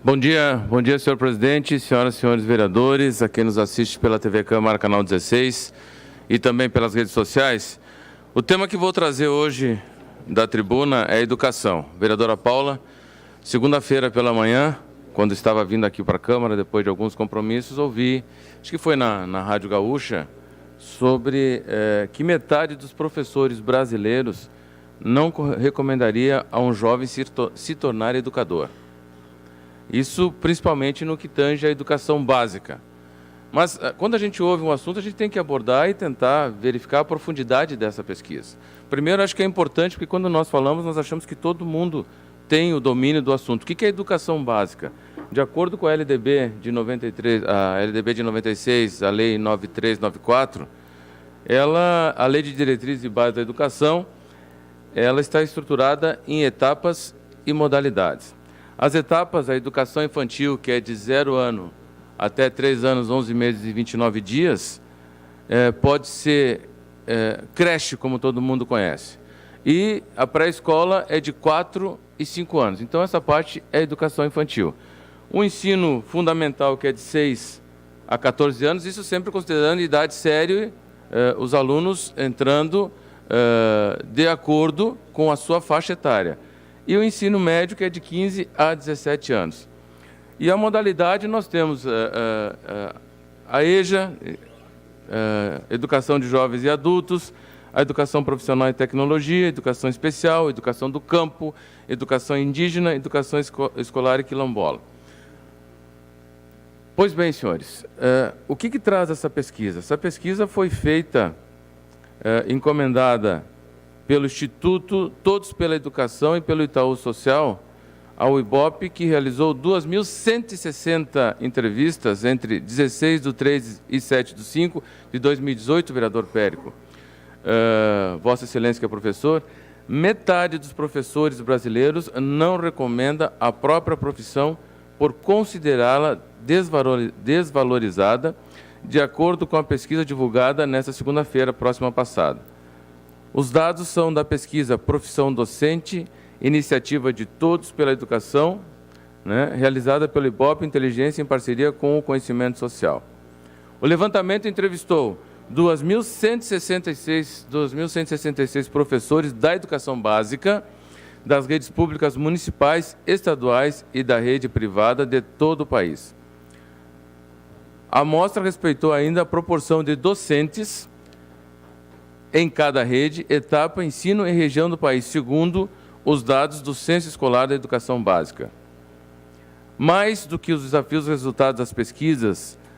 Bom dia, senhor presidente, senhoras e senhores vereadores, a quem nos assiste pela TV Câmara, canal 16 e também pelas redes sociais. O tema que vou trazer hoje da tribuna é educação. Vereadora Paula, segunda-feira pela manhã, quando estava vindo aqui para a Câmara, depois de alguns compromissos, ouvi, acho que foi na Rádio Gaúcha, sobre que metade dos professores brasileiros não recomendaria a um jovem se tornar educador. Isso principalmente no que tange à educação básica. Mas quando a gente ouve um assunto, a gente tem que abordar e tentar verificar a profundidade dessa pesquisa. Primeiro, acho que é importante, porque quando nós falamos, nós achamos que todo mundo tem o domínio do assunto. O que é educação básica? De acordo com a LDB de 93, a LDB de 96, a Lei 9394, a Lei de Diretrizes e Bases da Educação, ela está estruturada em etapas e modalidades. As etapas, a educação infantil, que é de 0 ano até 3 anos, 11 meses e 29 dias, pode ser creche, como todo mundo conhece. E a pré-escola é de 4 e 5 anos. Então, essa parte é educação infantil. O ensino fundamental, que é de 6 a 14 anos, isso sempre considerando idade séria, os alunos entrando de acordo com a sua faixa etária. E o ensino médio, que é de 15 a 17 anos. E a modalidade, nós temos a EJA, Educação de Jovens e Adultos, a Educação Profissional e Tecnologia, Educação Especial, Educação do Campo, Educação Indígena, Educação Escolar e Quilombola. Pois bem, senhores, o que traz essa pesquisa? Essa pesquisa foi feita, encomendada pelo Instituto Todos pela Educação e pelo Itaú Social, ao IBOP, que realizou 2.160 entrevistas entre 16/3 e 7/5 de 2018, vereador Périco. Vossa Excelência, que é professor, metade dos professores brasileiros não recomenda a própria profissão por considerá-la desvalorizada, de acordo com a pesquisa divulgada nesta segunda-feira próxima passada. Os dados são da pesquisa Profissão Docente, iniciativa de Todos pela Educação, realizada pelo IBOP Inteligência em parceria com o Conhecimento Social. O levantamento entrevistou 2.166 professores da educação básica, das redes públicas municipais, estaduais e da rede privada de todo o país. A amostra respeitou ainda a proporção de docentes em cada rede, etapa, ensino e região do país, segundo os dados do Censo Escolar da Educação Básica. Mais do que os desafios, os resultados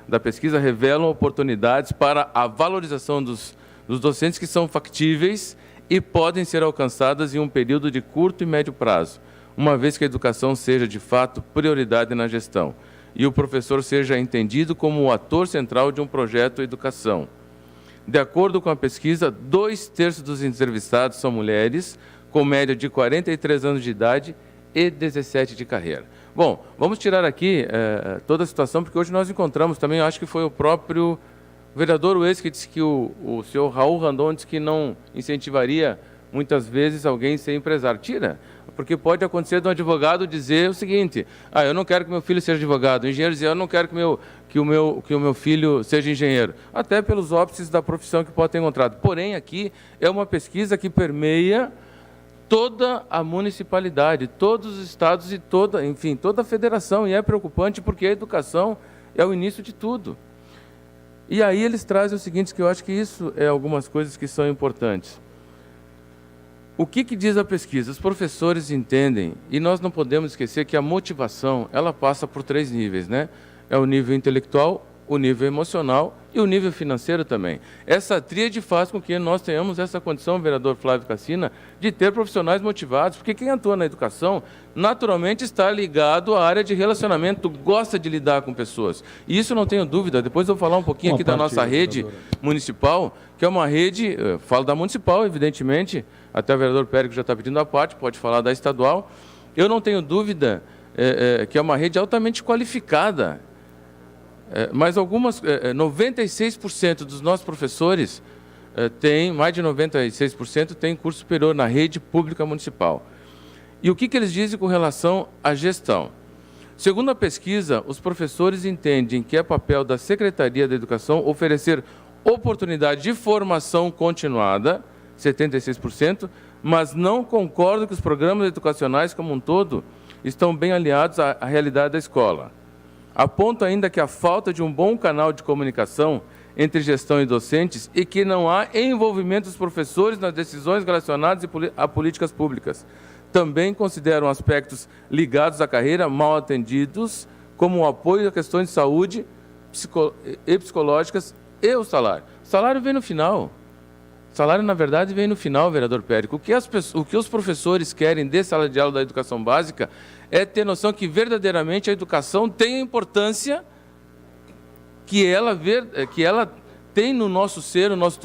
da pesquisa revelam oportunidades para a valorização dos docentes que são factíveis e podem ser alcançadas em um período de curto e médio prazo, uma vez que a educação seja, de fato, prioridade na gestão e o professor seja entendido como o ator central de um projeto de educação. De acordo com a pesquisa, 2/3 dos entrevistados são mulheres, com média de 43 anos de idade e 17 de carreira. Bom, vamos tirar aqui toda a situação, porque hoje nós encontramos também, acho que foi o próprio vereador Ues que disse que o senhor Raul Randon disse que não incentivaria muitas vezes alguém a ser empresário. Tira, porque pode acontecer de um advogado dizer o seguinte: eu não quero que meu filho seja advogado, o engenheiro dizer, eu não quero que o meu filho seja engenheiro, até pelos óbices da profissão que pode ter encontrado. Porém, aqui é uma pesquisa que permeia toda a municipalidade, todos os estados e toda a federação, e é preocupante porque a educação é o início de tudo. E aí eles trazem o seguinte, que eu acho que isso é algumas coisas que são importantes. O que diz a pesquisa? Os professores entendem, e nós não podemos esquecer que a motivação, ela passa por 3 níveis, É o nível intelectual, o nível emocional e o nível financeiro também. Essa tríade faz com que nós tenhamos essa condição, vereador Flávio Cassina, de ter profissionais motivados, porque quem atua na educação, naturalmente está ligado à área de relacionamento, gosta de lidar com pessoas. E isso não tenho dúvida. Depois eu vou falar um pouquinho aqui da nossa rede municipal, que é uma rede, falo da municipal, evidentemente, até o vereador Périco já está pedindo a parte, pode falar da estadual. Eu não tenho dúvida que é uma rede altamente qualificada. Mas 96% dos nossos professores mais de 96% têm curso superior na rede pública municipal. E o que eles dizem com relação à gestão? Segundo a pesquisa, os professores entendem que é papel da Secretaria da Educação oferecer oportunidade de formação continuada, 76%, mas não concordam que os programas educacionais como um todo estão bem aliados à realidade da escola. Aponta ainda que a falta de um bom canal de comunicação entre gestão e docentes e que não há envolvimento dos professores nas decisões relacionadas a políticas públicas. Também consideram aspectos ligados à carreira mal atendidos, como o apoio a questões de saúde e psicológicas e o salário. O salário vem no final. O salário, na verdade, vem no final, vereador Périco. O que os professores querem de sala de aula da educação básica é ter noção que verdadeiramente a educação tem a importância que ela tem no nosso ser, nós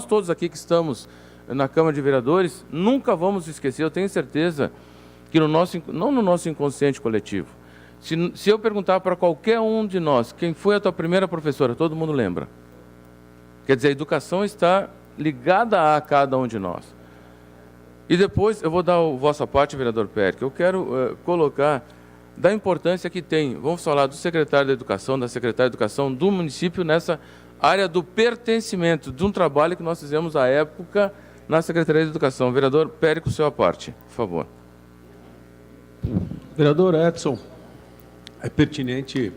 todos aqui que estamos na Câmara de Vereadores, nunca vamos esquecer, eu tenho certeza, que não no nosso inconsciente coletivo. Se eu perguntar para qualquer um de nós, quem foi a tua primeira professora, todo mundo lembra. Quer dizer, a educação está ligada a cada um de nós. E depois, eu vou dar a vossa parte, vereador Périco, eu quero colocar da importância que tem, vamos falar do secretário da Educação, da secretária de Educação do município nessa área do pertencimento, de um trabalho que nós fizemos à época na Secretaria de Educação. Vereador Périco, sua parte, por favor. Vereador Edson, é pertinente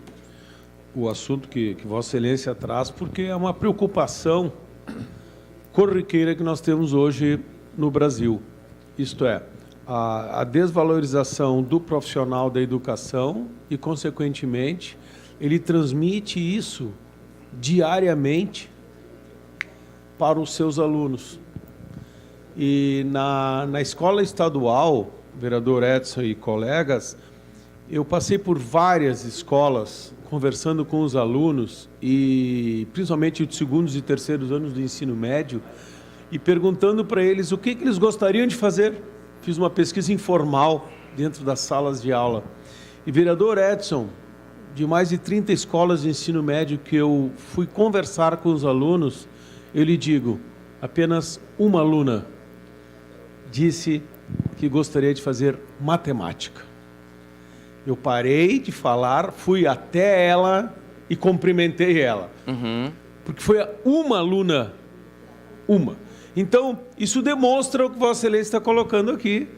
o assunto que Vossa Excelência traz, porque é uma preocupação corriqueira que nós temos hoje no Brasil. Isto é, a desvalorização do profissional da educação e, consequentemente, ele transmite isso diariamente para os seus alunos. E na escola estadual, vereador Edson e colegas, eu passei por várias escolas conversando com os alunos, e principalmente os segundos e terceiros anos do ensino médio, e perguntando para eles o que eles gostariam de fazer. Fiz uma pesquisa informal dentro das salas de aula. E vereador Edson, de mais de 30 escolas de ensino médio que eu fui conversar com os alunos, eu lhe digo, apenas uma aluna disse que gostaria de fazer matemática. Eu parei de falar, fui até ela e cumprimentei ela. Porque foi uma aluna, uma. Então, isso demonstra o que Vossa Excelência está colocando aqui,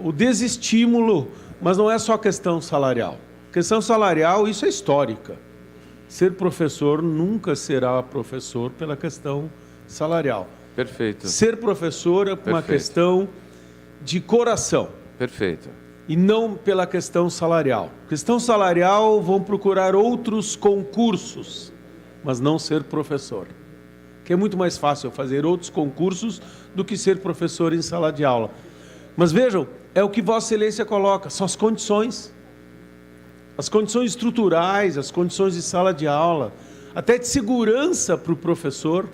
o desestímulo, mas não é só questão salarial. Questão salarial, isso é histórica. Ser professor nunca será professor pela questão salarial. Perfeito. Ser professor é uma questão de coração. Perfeito. E não pela questão salarial. Questão salarial, vão procurar outros concursos, mas não ser professor. Que é muito mais fácil fazer outros concursos do que ser professor em sala de aula. Mas vejam, é o que Vossa Excelência coloca, são as condições estruturais, as condições de sala de aula, até de segurança para o professor,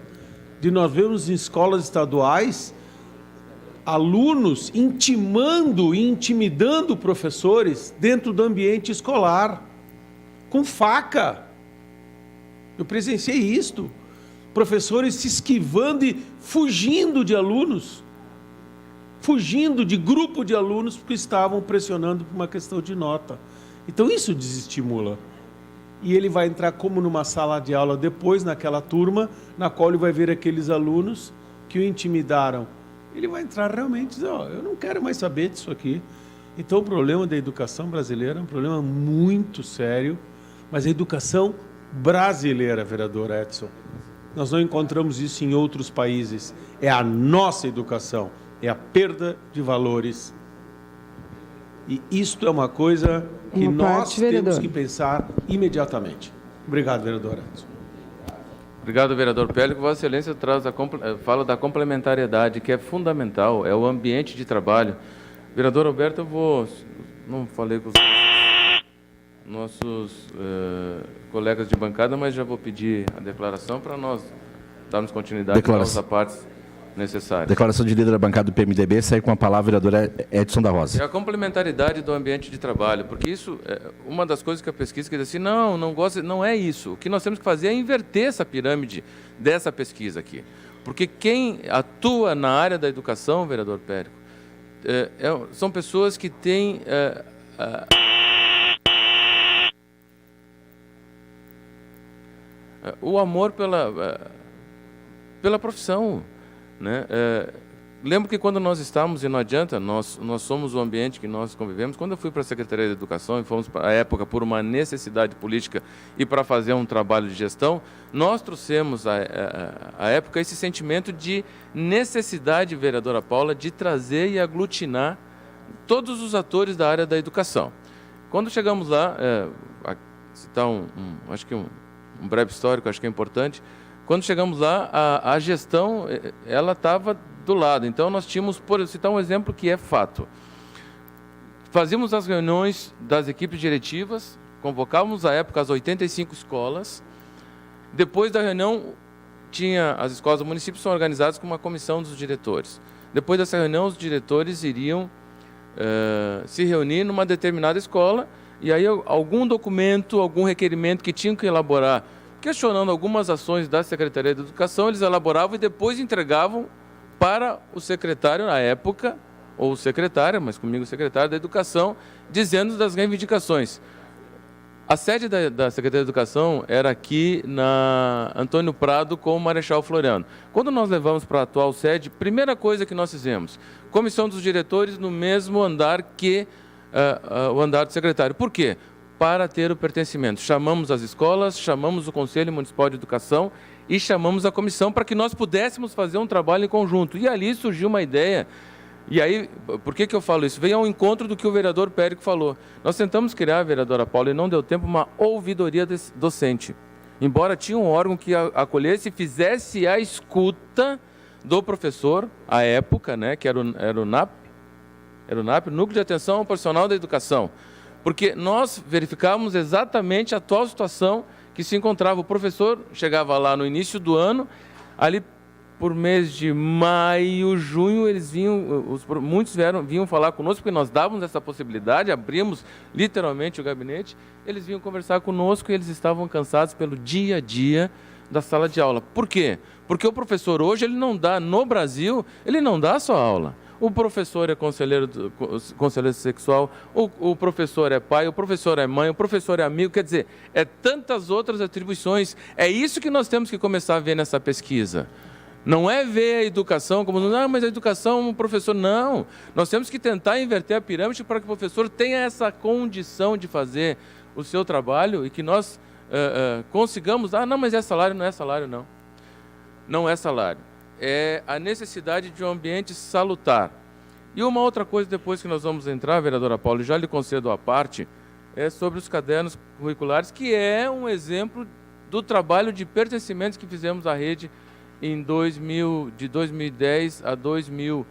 de nós vermos em escolas estaduais alunos intimando e intimidando professores dentro do ambiente escolar, com faca. Eu presenciei isto. Professores se esquivando e fugindo de alunos, fugindo de grupo de alunos porque estavam pressionando por uma questão de nota. Então isso desestimula. E ele vai entrar como numa sala de aula depois, naquela turma, na qual ele vai ver aqueles alunos que o intimidaram. Ele vai entrar realmente e dizer, eu não quero mais saber disso aqui. Então o problema da educação brasileira é um problema muito sério, mas a educação brasileira, vereador Edson, nós não encontramos isso em outros países. É a nossa educação, é a perda de valores. E isto é uma coisa que nós temos que pensar imediatamente. Obrigado, vereador Edson. Obrigado, vereador Périco. Vossa Excelência fala da complementariedade, que é fundamental, é o ambiente de trabalho. Vereador Alberto, não falei com os nossos colegas de bancada, mas já vou pedir a declaração para nós darmos continuidade às partes necessárias. Declaração de líder da bancada do PMDB, sai com a palavra o vereador Edson da Rosa. É a complementaridade do ambiente de trabalho, porque isso é uma das coisas que a pesquisa diz assim, não gosta, não é isso. O que nós temos que fazer é inverter essa pirâmide dessa pesquisa aqui. Porque quem atua na área da educação, vereador Périco, são pessoas que têm o amor pela profissão, né? Lembro que quando nós estávamos, e não adianta, nós somos o ambiente que nós convivemos. Quando eu fui para a Secretaria de Educação e fomos para a época por uma necessidade política e para fazer um trabalho de gestão, nós trouxemos à época esse sentimento de necessidade, vereadora Paula, de trazer e aglutinar todos os atores da área da educação. Quando chegamos lá, citar acho que um breve histórico, acho que é importante. Quando chegamos lá, a gestão ela estava do lado. Então, nós tínhamos, por citar um exemplo que é fato. Fazíamos as reuniões das equipes diretivas, convocávamos, à época, as 85 escolas. Depois da reunião, as escolas do município são organizadas com uma comissão dos diretores. Depois dessa reunião, os diretores iriam se reunir numa determinada escola, e aí algum documento, algum requerimento que tinham que elaborar, questionando algumas ações da Secretaria de Educação, eles elaboravam e depois entregavam para o secretário, na época, ou secretária, mas comigo secretário da Educação, dizendo das reivindicações. A sede da Secretaria de Educação era aqui na Antônio Prado com o Marechal Floriano. Quando nós levamos para a atual sede, primeira coisa que nós fizemos, comissão dos diretores no mesmo andar que o andar do secretário. Por quê? Para ter o pertencimento. Chamamos as escolas, chamamos o Conselho Municipal de Educação e chamamos a comissão para que nós pudéssemos fazer um trabalho em conjunto. E ali surgiu uma ideia. E aí, por que eu falo isso? Veio ao encontro do que o vereador Périco falou. Nós tentamos criar, vereadora Paula, e não deu tempo, uma ouvidoria docente. Embora tinha um órgão que acolhesse e fizesse a escuta do professor, à época, né, que era o NAP, Núcleo de Atenção Profissional da Educação. Porque nós verificávamos exatamente a atual situação que se encontrava. O professor chegava lá no início do ano, ali por mês de maio, junho, muitos vinham falar conosco, porque nós dávamos essa possibilidade, abrimos literalmente o gabinete, eles vinham conversar conosco e eles estavam cansados pelo dia a dia da sala de aula. Por quê? Porque o professor hoje, no Brasil, ele não dá só aula. O professor é conselheiro sexual, o professor é pai, o professor é mãe, o professor é amigo, quer dizer, tantas outras atribuições. É isso que nós temos que começar a ver nessa pesquisa. Não é ver a educação como, mas a educação, o professor, não. Nós temos que tentar inverter a pirâmide para que o professor tenha essa condição de fazer o seu trabalho e que nós consigamos, mas é salário, não é salário, não. Não é salário. É a necessidade de um ambiente salutar. E uma outra coisa, depois que nós vamos entrar, vereadora Paula, já lhe concedo a parte, é sobre os cadernos curriculares, que é um exemplo do trabalho de pertencimento que fizemos à rede de 2010 a 2000,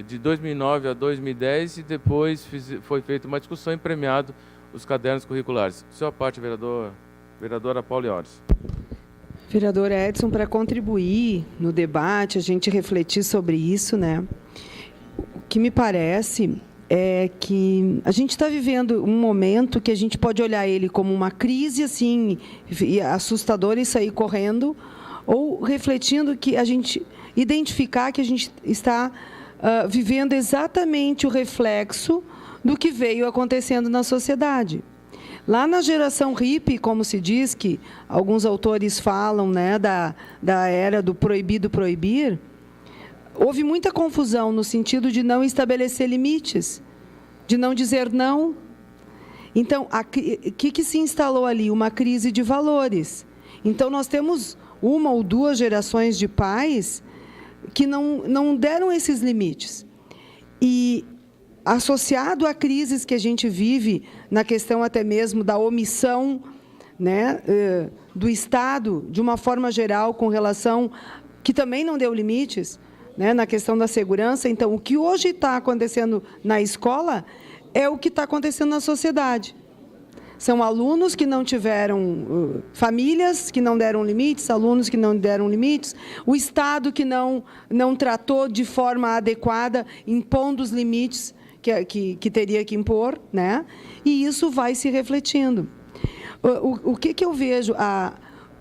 de 2009 a 2010, e depois foi feita uma discussão e premiado os cadernos curriculares. Sua parte, vereadora Paula Iores. Vereador Edson, para contribuir no debate, a gente refletir sobre isso, né? O que me parece é que a gente está vivendo um momento que a gente pode olhar ele como uma crise assim assustadora e sair correndo, ou refletindo que a gente identificar que a gente está vivendo exatamente o reflexo do que veio acontecendo na sociedade. Lá na geração hippie, como se diz, que alguns autores falam, né, da era do proibido proibir, houve muita confusão no sentido de não estabelecer limites, de não dizer não. Então, o que se instalou ali? Uma crise de valores. Então, nós temos uma ou duas gerações de pais que não deram esses limites. E associado a crises que a gente vive, na questão até mesmo da omissão, né, do Estado, de uma forma geral, com relação, que também não deu limites, né, na questão da segurança. Então, o que hoje está acontecendo na escola é o que está acontecendo na sociedade. São alunos que não tiveram, famílias que não deram limites, alunos que não deram limites, o Estado que não tratou de forma adequada, impondo os limites que teria que impor, né? E isso vai se refletindo. O que eu vejo?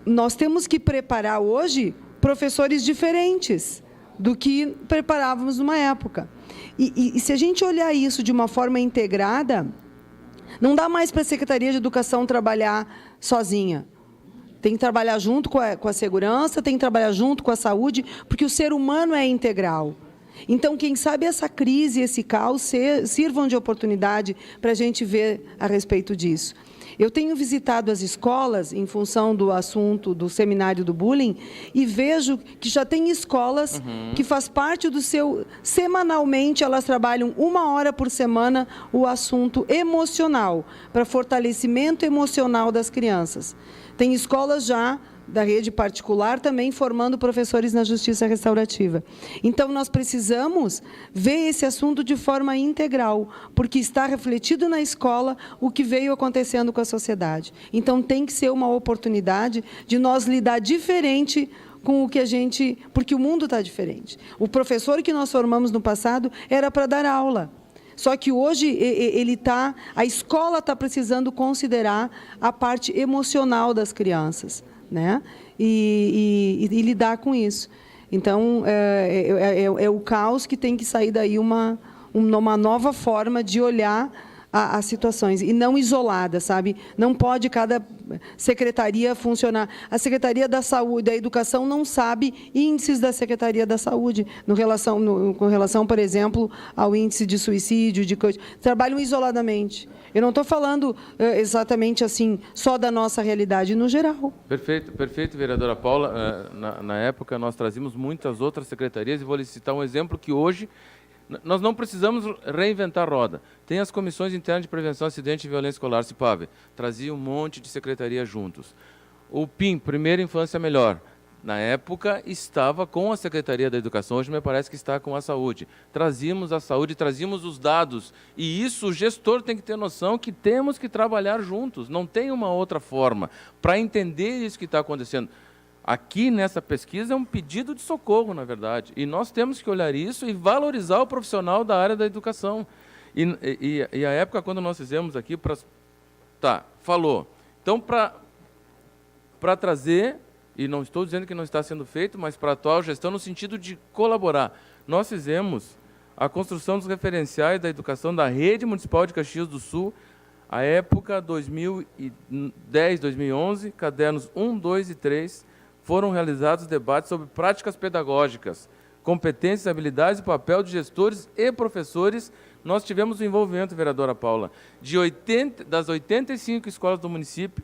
Nós temos que preparar hoje professores diferentes do que preparávamos numa época. E se a gente olhar isso de uma forma integrada, não dá mais para a Secretaria de Educação trabalhar sozinha. Tem que trabalhar junto com a segurança, tem que trabalhar junto com a saúde, porque o ser humano é integral. Então, quem sabe essa crise, esse caos, sirvam de oportunidade para a gente ver a respeito disso. Eu tenho visitado as escolas em função do assunto do seminário do bullying e vejo que já tem escolas que faz parte do seu... Semanalmente, elas trabalham 1 hora por semana o assunto emocional, para fortalecimento emocional das crianças. Tem escolas já da rede particular também formando professores na justiça restaurativa. Então, nós precisamos ver esse assunto de forma integral, porque está refletido na escola o que veio acontecendo com a sociedade. Então, tem que ser uma oportunidade de nós lidar diferente com o que a gente... Porque o mundo está diferente. O professor que nós formamos no passado era para dar aula. Só que hoje a escola está precisando considerar a parte emocional das crianças, né? E lidar com isso. Então, é o caos que tem que sair daí uma nova forma de olhar as situações, e não isolada, sabe? Não pode cada secretaria funcionar. A Secretaria da Saúde, da Educação, não sabe índices da Secretaria da Saúde, com relação, por exemplo, ao índice de suicídio, de coisa. Trabalham isoladamente. Eu não estou falando exatamente assim, só da nossa realidade, no geral. Perfeito, vereadora Paula. Na época, nós trazíamos muitas outras secretarias, e vou lhe citar um exemplo que hoje nós não precisamos reinventar a roda. Tem as comissões internas de prevenção, acidente e violência escolar, CIPAV. Trazia um monte de secretarias juntos. O PIM, Primeira Infância Melhor, na época estava com a Secretaria da Educação, hoje me parece que está com a Saúde. Trazíamos a saúde, trazíamos os dados. E isso o gestor tem que ter noção que temos que trabalhar juntos. Não tem uma outra forma para entender isso que está acontecendo. Aqui, nessa pesquisa, é um pedido de socorro, na verdade. E nós temos que olhar isso e valorizar o profissional da área da educação. E a época, quando nós fizemos aqui, falou. Então, para trazer, e não estou dizendo que não está sendo feito, mas para a atual gestão, no sentido de colaborar. Nós fizemos a construção dos referenciais da educação da Rede Municipal de Caxias do Sul, a época 2010, 2011, cadernos 1, 2 e 3, foram realizados debates sobre práticas pedagógicas, competências, habilidades e papel de gestores e professores. Nós tivemos o envolvimento, vereadora Paula, das 85 escolas do município,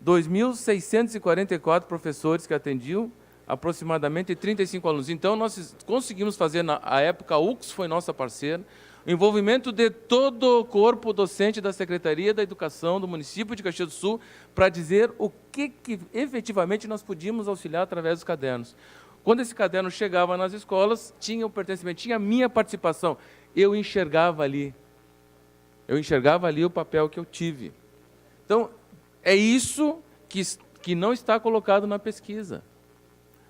2.644 professores que atendiam, aproximadamente 35 alunos. Então, nós conseguimos fazer, na época, a UX foi nossa parceira, o envolvimento de todo o corpo docente da Secretaria da Educação do município de Caxias do Sul para dizer o que efetivamente nós podíamos auxiliar através dos cadernos. Quando esse caderno chegava nas escolas, tinha o pertencimento, tinha a minha participação. Eu enxergava ali o papel que eu tive. Então, é isso que não está colocado na pesquisa.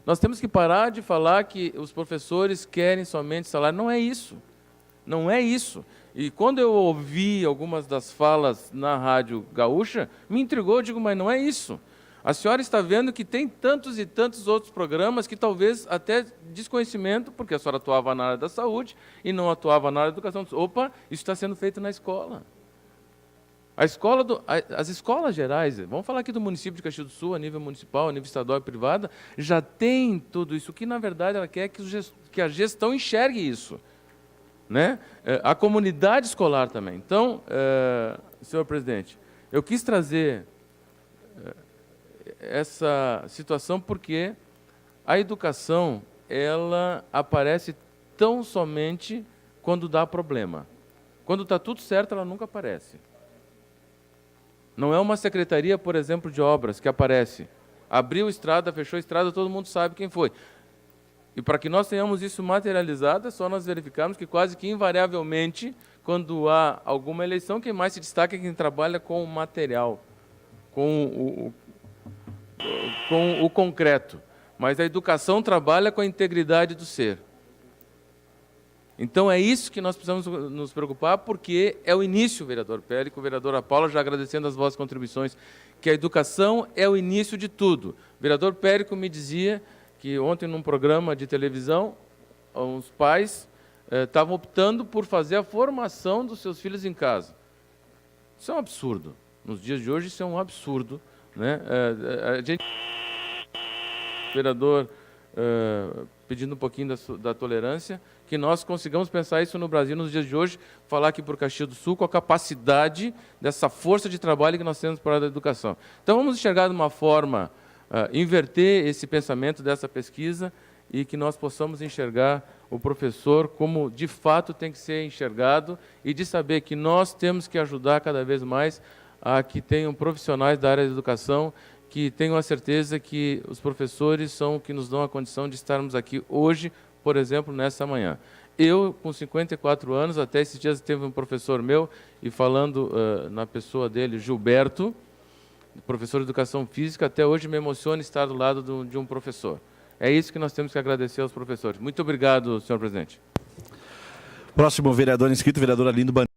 Nós temos que parar de falar que os professores querem somente salário. Não é isso. Não é isso. E quando eu ouvi algumas das falas na Rádio Gaúcha, me intrigou, eu digo, mas não é isso. A senhora está vendo que tem tantos e tantos outros programas que talvez até desconhecimento, porque a senhora atuava na área da saúde e não atuava na área da educação. Opa, isso está sendo feito na escola. As escolas gerais, vamos falar aqui do município de Caxias do Sul, a nível municipal, a nível estadual e privada, já tem tudo isso, que na verdade ela quer que a gestão enxergue isso. Né? A comunidade escolar também. Então, senhor presidente, eu quis trazer essa situação porque a educação, ela aparece tão somente quando dá problema. Quando está tudo certo, ela nunca aparece. Não é uma secretaria, por exemplo, de obras que aparece. Abriu estrada, fechou estrada, todo mundo sabe quem foi. E para que nós tenhamos isso materializado, é só nós verificarmos que quase que invariavelmente, quando há alguma eleição, quem mais se destaca é quem trabalha com o material, com o concreto. Mas a educação trabalha com a integridade do ser. Então é isso que nós precisamos nos preocupar, porque é o início, vereador Périco, vereadora Paula, já agradecendo as vossas contribuições, que a educação é o início de tudo. O vereador Périco me dizia que ontem, num programa de televisão, os pais estavam optando por fazer a formação dos seus filhos em casa. Isso é um absurdo. Nos dias de hoje, isso é um absurdo. né? A gente, vereador, pedindo um pouquinho da tolerância, que nós consigamos pensar isso no Brasil nos dias de hoje, falar aqui por Caxias do Sul com a capacidade dessa força de trabalho que nós temos para a área da educação. Então, vamos enxergar de uma forma, inverter esse pensamento dessa pesquisa e que nós possamos enxergar o professor como, de fato, tem que ser enxergado e de saber que nós temos que ajudar cada vez mais a que tenham profissionais da área da educação que tenham a certeza que os professores são que nos dão a condição de estarmos aqui hoje, por exemplo, nessa manhã. Eu, com 54 anos, até esses dias teve um professor meu, e falando na pessoa dele, Gilberto, professor de Educação Física, até hoje me emociona estar do lado de um professor. É isso que nós temos que agradecer aos professores. Muito obrigado, senhor presidente. Próximo vereador inscrito, vereador Arlindo Bandeira.